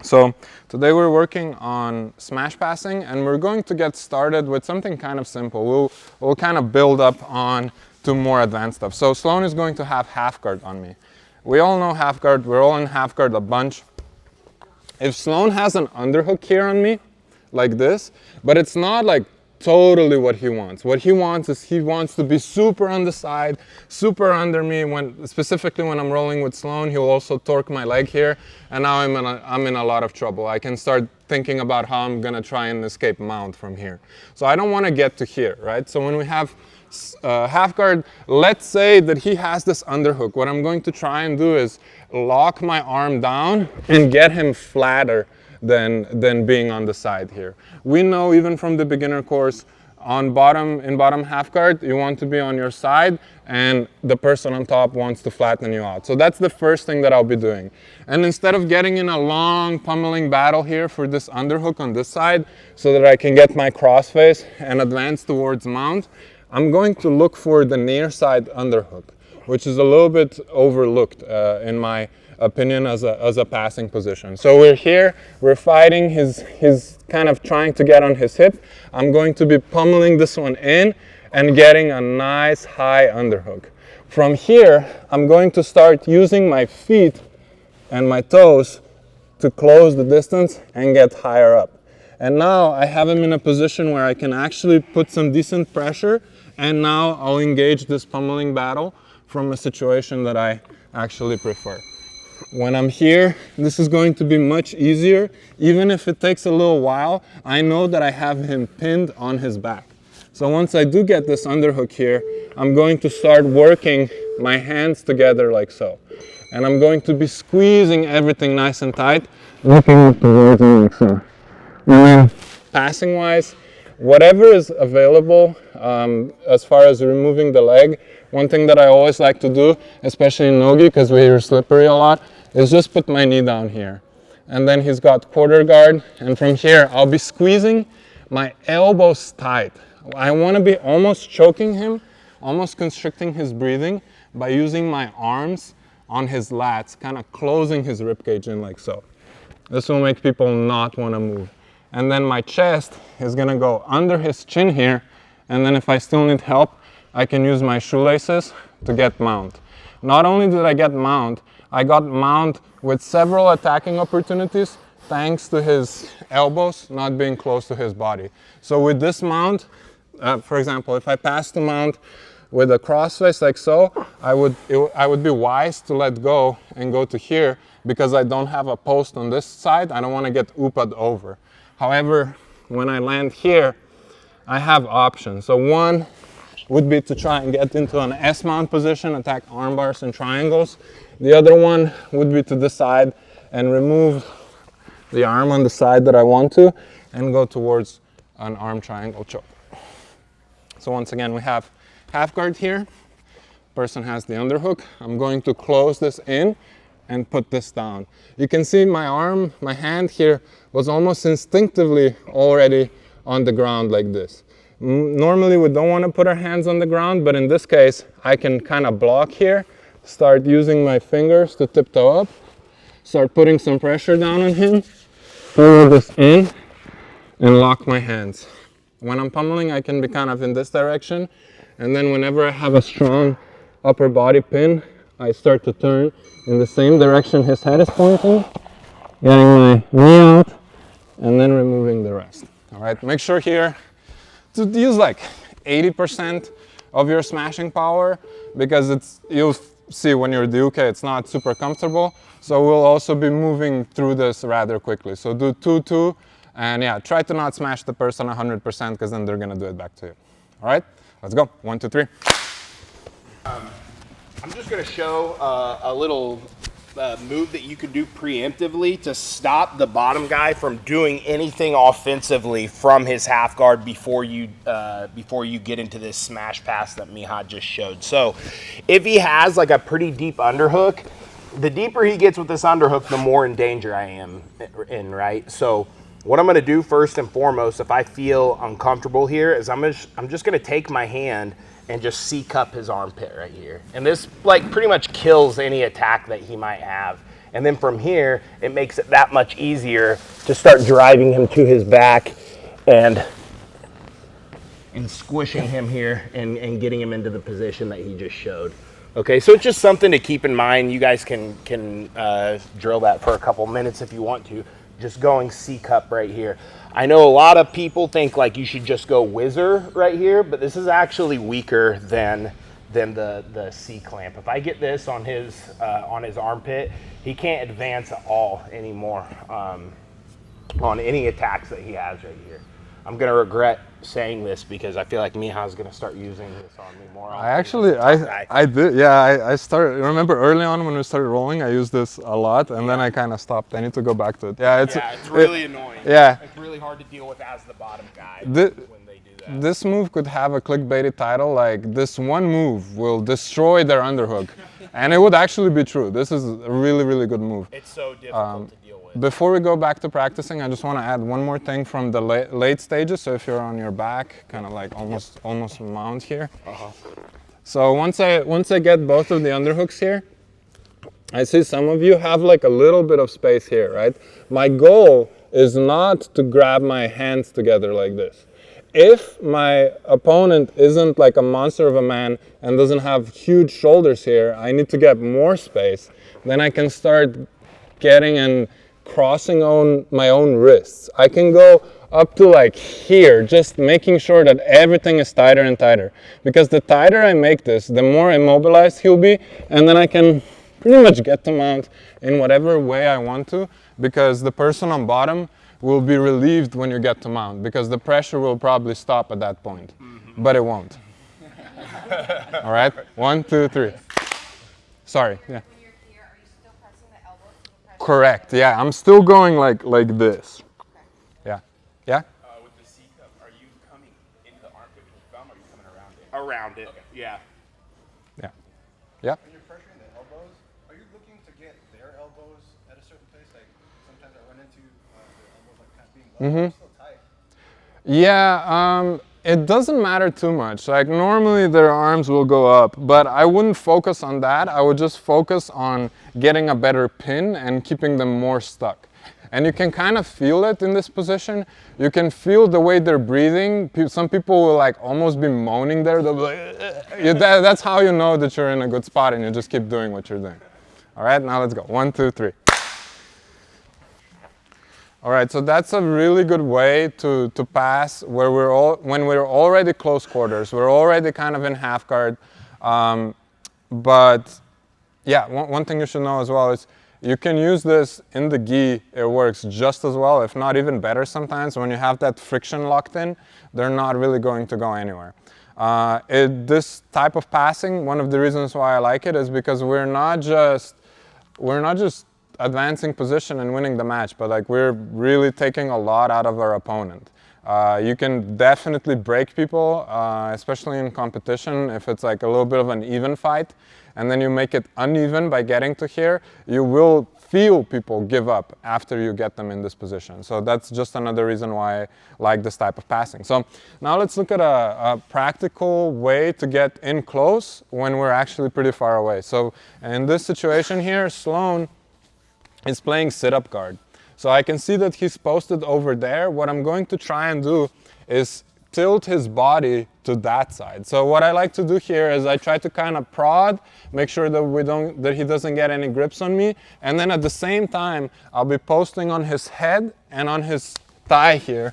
So today we're working on smash passing, and we're going to get started with something kind of simple. We'll kind of build up on to more advanced stuff. So Sloan is going to have half guard on me. We all know half guard. We're all in half guard a bunch. If Sloan has an underhook here on me, like this, but it's not like totally what he wants. What he wants is he wants to be super on the side, super under me. Specifically when I'm rolling with Sloan, he'll also torque my leg here, and now I'm in a lot of trouble. I can start thinking about how I'm gonna try and escape mount from here. So I don't want to get to here, right? So when we have half guard, let's say that he has this underhook. What I'm going to try and do is lock my arm down and get him flatter than being on the side here. We know even from the beginner course, in bottom half guard, you want to be on your side, and the person on top wants to flatten you out. So that's the first thing that I'll be doing. And instead of getting in a long pummeling battle here for this underhook on this side, so that I can get my crossface and advance towards mount, I'm going to look for the near side underhook, which is a little bit overlooked in my opinion as a passing position. So we're here, we're fighting, he's kind of trying to get on his hip. I'm going to be pummeling this one in and getting a nice high underhook. From here, I'm going to start using my feet and my toes to close the distance and get higher up. And now I have him in a position where I can actually put some decent pressure, and now I'll engage this pummeling battle from a situation that I actually prefer. When I'm here, this is going to be much easier. Even if it takes a little while, I know that I have him pinned on his back. So once I do get this underhook here, I'm going to start working my hands together like so. And I'm going to be squeezing everything nice and tight, looking towards me like so. And then passing wise, whatever is available as far as removing the leg, one thing that I always like to do, especially in nogi because we're slippery a lot, is just put my knee down here. And then he's got quarter guard, and from here I'll be squeezing my elbows tight. I want to be almost choking him, almost constricting his breathing by using my arms on his lats, kind of closing his ribcage in like so. This will make people not want to move. And then my chest is going to go under his chin here, and then if I still need help, I can use my shoelaces to get mount. Not only did I get mount, I got mount with several attacking opportunities thanks to his elbows not being close to his body. So with this mount, for example, if I pass the mount with a crossface like so, I would be wise to let go and go to here because I don't have a post on this side. I don't want to get ooped over. However, when I land here, I have options. So one would be to try and get into an S-mount position, attack arm bars and triangles. The other one would be to decide and remove the arm on the side that I want to and go towards an arm triangle choke. So once again, we have half guard here. Person has the underhook. I'm going to close this in and put this down. You can see my arm, my hand here was almost instinctively already on the ground like this. Normally we don't want to put our hands on the ground, but in this case I can kind of block here, start using my fingers to tiptoe up, start putting some pressure down on him, pull this in and lock my hands. When I'm pummeling, I can be kind of in this direction, and then whenever I have a strong upper body pin, I start to turn in the same direction his head is pointing, getting my knee out, and then removing the rest. All right, make sure here to use like 80% of your smashing power, because you'll see when you're Duke, it's not super comfortable. So we'll also be moving through this rather quickly. So do 2-2, and yeah, try to not smash the person 100% because then they're gonna do it back to you. All right, let's go. 1, 2, 3. I'm just gonna show a little move that you can do preemptively to stop the bottom guy from doing anything offensively from his half guard before you get into this smash pass that Miha just showed. So if he has like a pretty deep underhook, the deeper he gets with this underhook, the more in danger I am in, right? So what I'm gonna do first and foremost, if I feel uncomfortable here, is I'm just gonna take my hand and just C-cup his armpit right here. And this like pretty much kills any attack that he might have. And then from here, it makes it that much easier to start driving him to his back and squishing him here and getting him into the position that he just showed. Okay, so it's just something to keep in mind. You guys can drill that for a couple minutes if you want to. Just going C-cup right here. I know a lot of people think like you should just go whizzer right here, but this is actually weaker than the C-clamp. If I get this on his armpit, he can't advance at all anymore on any attacks that he has right here. I'm gonna regret saying this because I feel like Miha is gonna start using this on me more often. I did, yeah. I started. Remember early on when we started rolling, I used this a lot, and then I kind of stopped. I need to go back to it. Yeah, it's really annoying. Yeah, it's really hard to deal with as the bottom guy when they do that. This move could have a clickbaity title like "This one move will destroy their underhook," and it would actually be true. This is a really, really good move. It's so difficult to deal with. Before we go back to practicing, I just want to add one more thing from the late stages. So if you're on your back, kind of like almost mount here. So once I get both of the underhooks here, I see some of you have like a little bit of space here, right? My goal is not to grab my hands together like this. If my opponent isn't like a monster of a man and doesn't have huge shoulders here, I need to get more space. Then I can start getting and crossing on my own wrists. I can go up to like here, just making sure that everything is tighter and tighter. Because the tighter I make this, the more immobilized he'll be, and then I can pretty much get to mount in whatever way I want to, because the person on bottom will be relieved when you get to mount, because the pressure will probably stop at that point, but it won't. All right, 1, 2, 3. Sorry, yeah. Correct, yeah, I'm still going like this. Okay. Yeah, yeah? With the C-cup, are you coming into the armpit with your thumb or are you coming around it? Around it, okay. Yeah. Yeah. Yeah. When you're pressuring the elbows, are you looking to get their elbows at a certain place? Like sometimes I run into their elbows like kind of being low, still tight. Yeah, it doesn't matter too much. Like normally their arms will go up, but I wouldn't focus on that. I would just focus on getting a better pin and keeping them more stuck. And you can kind of feel it in this position. You can feel the way they're breathing. Some people will like almost be moaning there. They'll be like, that's how you know that you're in a good spot and you just keep doing what you're doing. All right, now let's go. 1, 2, 3. All right, so that's a really good way to pass when we're already close quarters. We're already kind of in half guard. But yeah, one thing you should know as well is you can use this in the gi. It works just as well, if not even better sometimes. When you have that friction locked in, they're not really going to go anywhere. This type of passing, one of the reasons why I like it is because we're not just advancing position and winning the match, but like we're really taking a lot out of our opponent. You can definitely break people, especially in competition, if it's like a little bit of an even fight, and then you make it uneven by getting to here, you will feel people give up after you get them in this position. So that's just another reason why I like this type of passing. So now let's look at a practical way to get in close when we're actually pretty far away. So in this situation here, Sloan is playing sit-up guard. So I can see that he's posted over there. What I'm going to try and do is tilt his body to that side. So what I like to do here is I try to kind of prod, make sure that he doesn't get any grips on me, and then at the same time I'll be posting on his head and on his thigh here,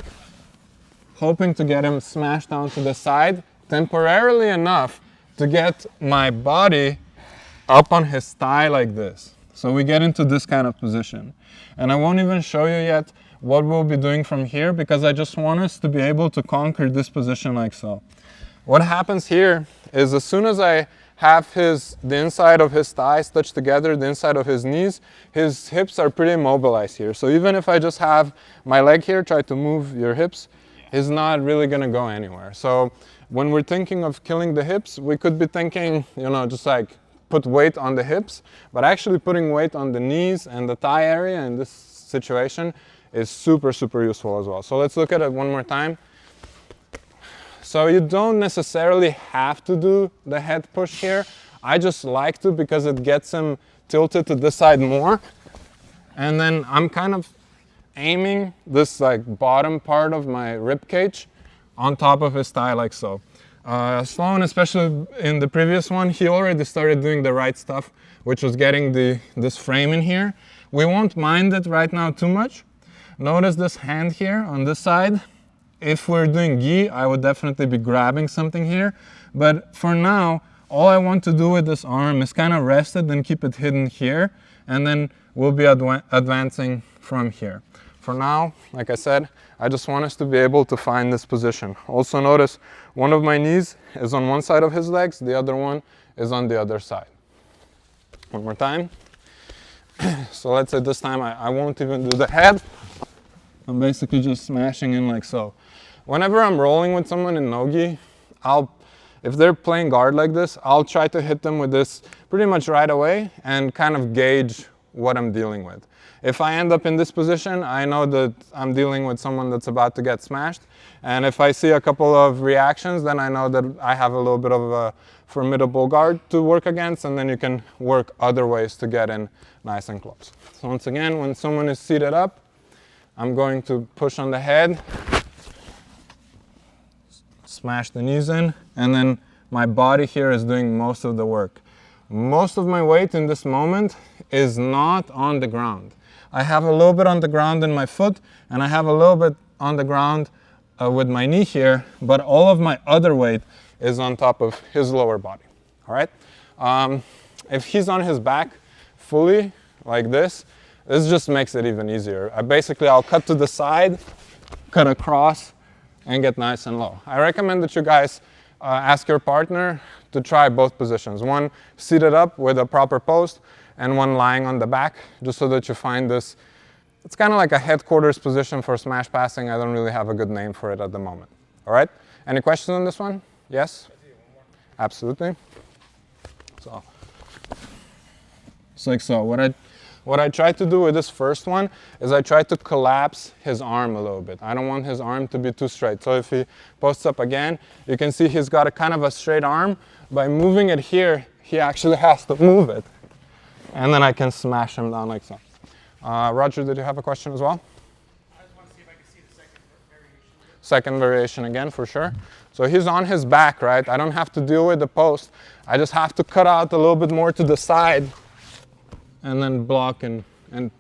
hoping to get him smashed down to the side temporarily enough to get my body up on his thigh like this. So we get into this kind of position. And I won't even show you yet what we'll be doing from here because I just want us to be able to conquer this position like so. What happens here is as soon as I have the inside of his thighs touch together, the inside of his knees, his hips are pretty immobilized here. So even if I just have my leg here, try to move your hips, he's not really gonna go anywhere. So when we're thinking of killing the hips, we could be thinking, you know, just like put weight on the hips, but actually putting weight on the knees and the thigh area in this situation is super, super useful as well. So let's look at it one more time. So you don't necessarily have to do the head push here. I just like to because it gets him tilted to this side more. And then I'm kind of aiming this like bottom part of my rib cage on top of his thigh like so. Sloan, especially in the previous one, he already started doing the right stuff, which was getting this frame in here. We won't mind it right now too much. Notice this hand here on this side. If we're doing gi, I would definitely be grabbing something here. But for now, all I want to do with this arm is kind of rest it and keep it hidden here. And then we'll be advancing from here. For now, like I said, I just want us to be able to find this position. Also notice one of my knees is on one side of his legs, the other one is on the other side. One more time. So let's say this time I won't even do the head. I'm basically just smashing in like so. Whenever I'm rolling with someone in nogi, if they're playing guard like this, I'll try to hit them with this pretty much right away and kind of gauge what I'm dealing with. If I end up in this position, I know that I'm dealing with someone that's about to get smashed. And if I see a couple of reactions, then I know that I have a little bit of a formidable guard to work against, and then you can work other ways to get in nice and close. So once again, when someone is seated up, I'm going to push on the head, smash the knees in, and then my body here is doing most of the work. Most of my weight in this moment is not on the ground. I have a little bit on the ground in my foot, and I have a little bit on the ground with my knee here, but all of my other weight is on top of his lower body, all right? If he's on his back fully, like this just makes it even easier. I'll cut to the side, cut across, and get nice and low. I recommend that you guys ask your partner to try both positions. One seated up with a proper post, and one lying on the back, just so that you find this. It's kind of like a headquarters position for smash passing. I don't really have a good name for it at the moment. All right? Any questions on this one? Yes? Absolutely. So it's like so. What I tried to do with this first one is I tried to collapse his arm a little bit. I don't want his arm to be too straight. So if he posts up again, you can see he's got a kind of a straight arm. By moving it here, he actually has to move it. And then I can smash him down like so. Roger, did you have a question as well? I just want to see if I can see the second variation. Second variation again, for sure. So he's on his back, right? I don't have to deal with the post. I just have to cut out a little bit more to the side and then block and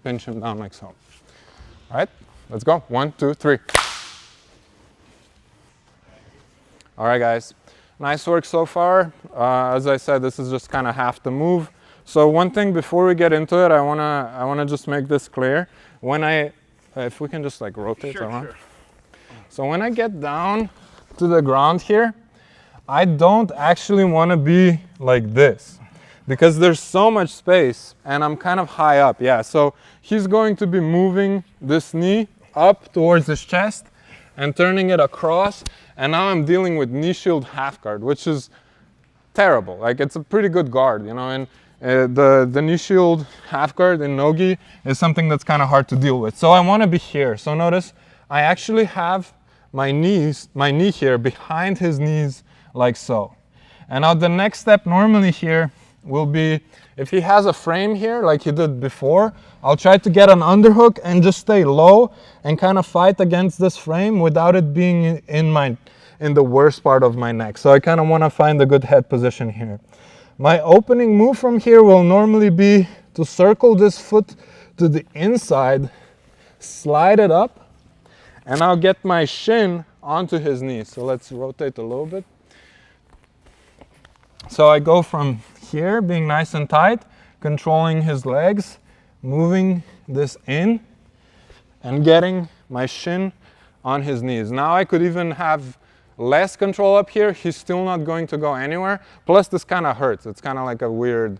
pinch him down like so. All right, let's go. 1, 2, 3. All right, guys. Nice work so far. As I said, this is just kind of half the move. So one thing before we get into it, I wanna just make this clear. If we can just like rotate around. Sure. So when I get down to the ground here, I don't actually want to be like this because there's so much space and I'm kind of high up. Yeah, so he's going to be moving this knee up towards his chest and turning it across. And now I'm dealing with knee shield half guard, which is terrible. Like, it's a pretty good guard, you know, and the knee shield half guard in nogi is something that's kind of hard to deal with. So I want to be here. So notice I actually have my knee here behind his knees like so. And now the next step normally here will be, if he has a frame here like he did before, I'll try to get an underhook and just stay low and kind of fight against this frame without it being in the worst part of my neck. So I kind of want to find a good head position here. My opening move from here will normally be to circle this foot to the inside, slide it up, and I'll get my shin onto his knee. So let's rotate a little bit. So I go from here, being nice and tight, controlling his legs, moving this in, and getting my shin on his knees. Now I could even have less control up here. He's still not going to go anywhere. Plus this kind of hurts. It's kind of like a weird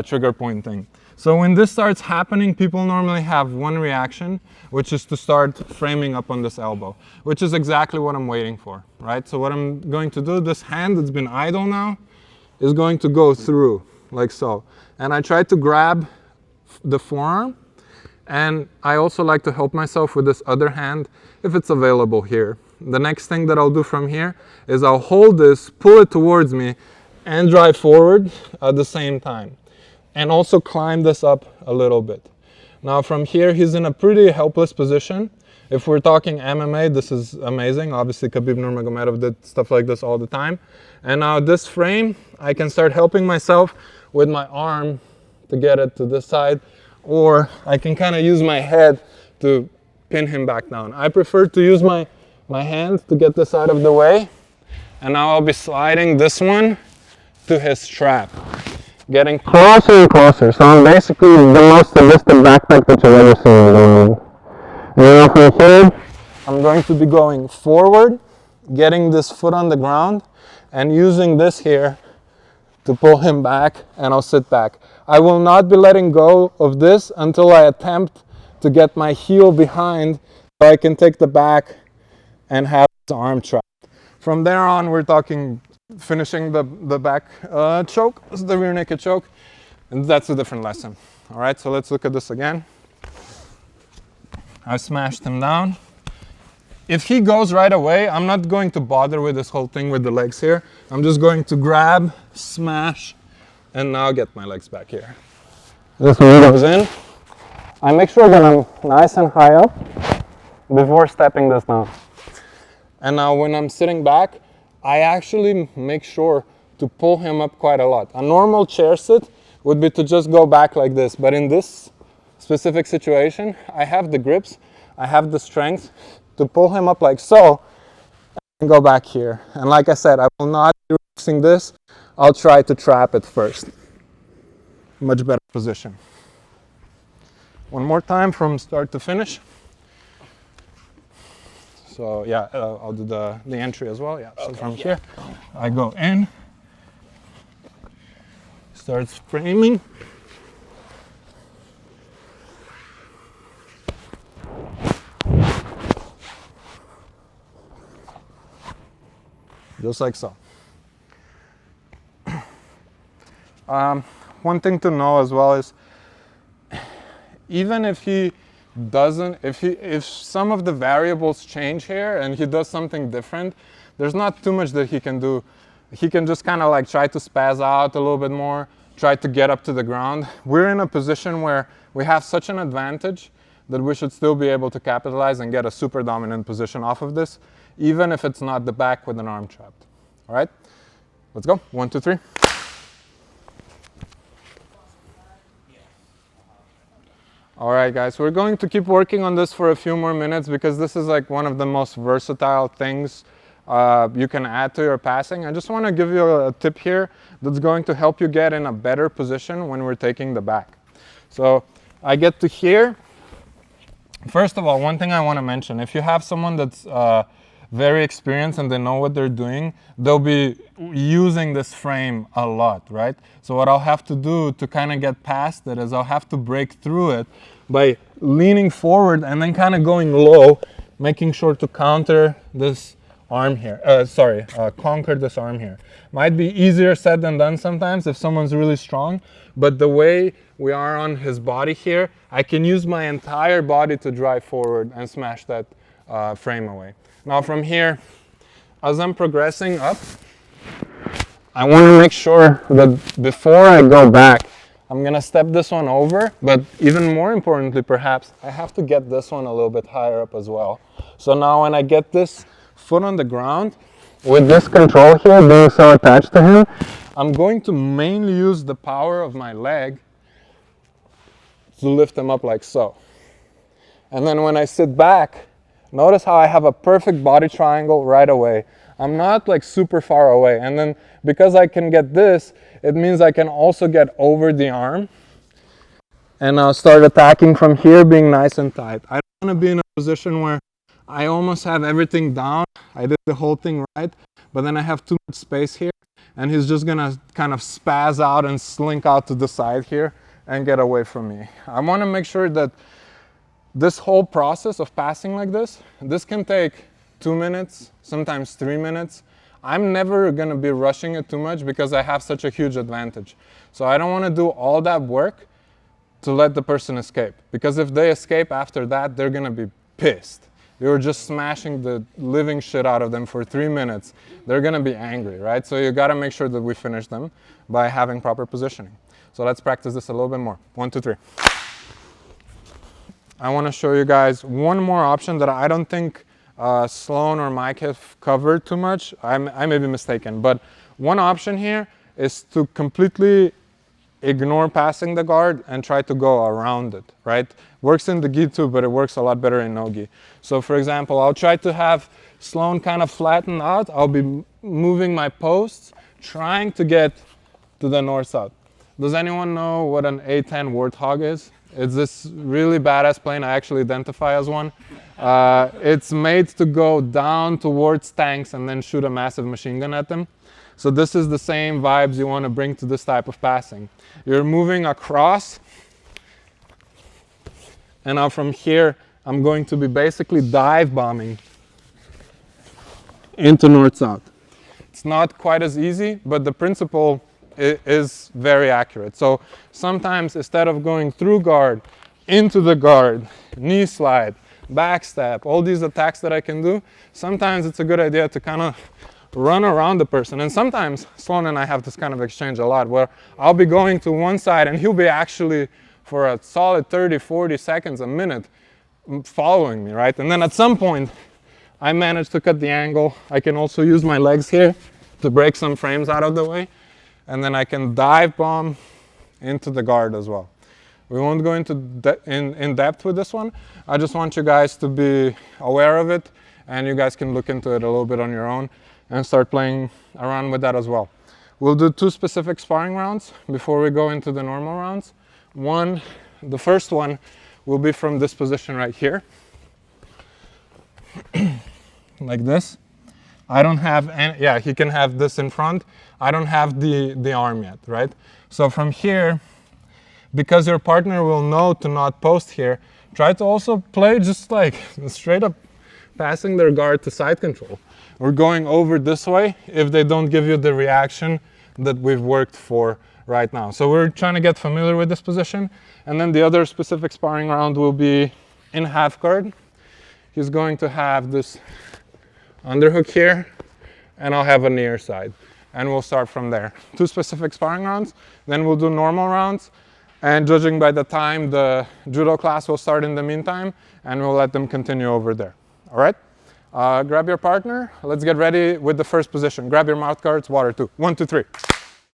trigger point thing. So when this starts happening, people normally have one reaction, which is to start framing up on this elbow, which is exactly what I'm waiting for, right? So what I'm going to do, this hand that's been idle now is going to go through like so. And I try to grab the forearm, and I also like to help myself with this other hand if it's available here. The next thing that I'll do from here is I'll hold this, pull it towards me, and drive forward at the same time. And also climb this up a little bit. Now from here, he's in a pretty helpless position. If we're talking MMA, this is amazing. Obviously, Khabib Nurmagomedov did stuff like this all the time. And now this frame, I can start helping myself with my arm to get it to this side, or I can kind of use my head to pin him back down. I prefer to use my hand to get this out of the way. And now I'll be sliding this one to his strap, getting closer and closer. So I'm basically the most sadistic backpack that you've ever seen in the world. And then from here, I'm going to be going forward, getting this foot on the ground, and using this here to pull him back, and I'll sit back. I will not be letting go of this until I attempt to get my heel behind so I can take the back and have his arm trapped. From there on, we're talking finishing the back choke, the rear naked choke, and that's a different lesson. All right, so let's look at this again. I smashed him down. If he goes right away, I'm not going to bother with this whole thing with the legs here. I'm just going to grab, smash, and now get my legs back here. This one goes in. I make sure that I'm nice and high up before stepping this down. And now when I'm sitting back, I actually make sure to pull him up quite a lot. A normal chair sit would be to just go back like this, but in this specific situation, I have the grips, I have the strength to pull him up like so and go back here. And like I said, I will not be using this. I'll try to trap it first. Much better position. One more time from start to finish. So yeah, I'll do the entry as well. Yeah. So okay, from here, I go in, starts framing. Just like so. One thing to know as well is, even if he doesn't, if some of the variables change here and he does something different, there's not too much that he can do. He can just kind of like try to spaz out a little bit more, try to get up to the ground. We're in a position where we have such an advantage that we should still be able to capitalize and get a super dominant position off of this, even if it's not the back with an arm trapped. All right, let's go. 1, 2, 3. All right, guys, we're going to keep working on this for a few more minutes because this is like one of the most versatile things you can add to your passing. I just want to give you a tip here that's going to help you get in a better position when we're taking the back. So I get to here. First of all, one thing I want to mention, if you have someone that's very experienced and they know what they're doing, they'll be using this frame a lot, right? So what I'll have to do to kind of get past it is I'll have to break through it by leaning forward and then kind of going low, making sure to counter this arm here, conquer this arm here. Might be easier said than done sometimes if someone's really strong, but the way we are on his body here, I can use my entire body to drive forward and smash that frame away. Now from here, as I'm progressing up, I want to make sure that before I go back, I'm going to step this one over, but even more importantly perhaps, I have to get this one a little bit higher up as well. So now when I get this foot on the ground, with this control here being so attached to him, I'm going to mainly use the power of my leg to lift him up like so. And then when I sit back, notice how I have a perfect body triangle right away. I'm not like super far away. And then because I can get this, it means I can also get over the arm. And I'll start attacking from here, being nice and tight. I don't want to be in a position where I almost have everything down. I did the whole thing right, but then I have too much space here. And he's just going to kind of spaz out and slink out to the side here and get away from me. I want to make sure that this whole process of passing like this can take 2 minutes, sometimes 3 minutes. I'm never going to be rushing it too much because I have such a huge advantage. So I don't want to do all that work to let the person escape. Because if they escape after that, they're going to be pissed. You were just smashing the living shit out of them for 3 minutes. They're going to be angry, right? So you got to make sure that we finish them by having proper positioning. So let's practice this a little bit more. 1, 2, 3. I want to show you guys one more option that I don't think Sloan or Mike have covered too much. I may be mistaken, but one option here is to completely ignore passing the guard and try to go around it, right? Works in the gi too, but it works a lot better in nogi. So for example, I'll try to have Sloan kind of flatten out. I'll be moving my posts, trying to get to the north-south. Does anyone know what an A10 Warthog is? It's this really badass plane. I actually identify as one. It's made to go down towards tanks and then shoot a massive machine gun at them. So this is the same vibes you want to bring to this type of passing. You're moving across, and now from here, I'm going to be basically dive bombing into north-south. It's not quite as easy, but the principle is very accurate. So sometimes instead of going through guard, into the guard, knee slide, back step, all these attacks that I can do, sometimes it's a good idea to kind of run around the person. And sometimes Sloan and I have this kind of exchange a lot where I'll be going to one side and he'll be actually for a solid 30, 40 seconds, a minute following me, right? And then at some point I manage to cut the angle. I can also use my legs here to break some frames out of the way. And then I can dive bomb into the guard as well. We won't go into in depth with this one. I just want you guys to be aware of it, and you guys can look into it a little bit on your own and start playing around with that as well. We'll do 2 specific sparring rounds before we go into the normal rounds. The first one will be from this position right here, like this. I don't have any, yeah, he can have this in front. I don't have the arm yet, right? So from here, because your partner will know to not post here, try to also play just like straight up passing their guard to side control. Or going over this way if they don't give you the reaction that we've worked for right now. So we're trying to get familiar with this position. And then the other specific sparring round will be in half guard. He's going to have this underhook here, and I'll have a near side. And we'll start from there. 2 specific sparring rounds, then we'll do normal rounds. And judging by the time, the judo class will start in the meantime, and we'll let them continue over there. All right? Grab your partner. Let's get ready with the first position. Grab your mouth guards, water 2. 1, 2, 3.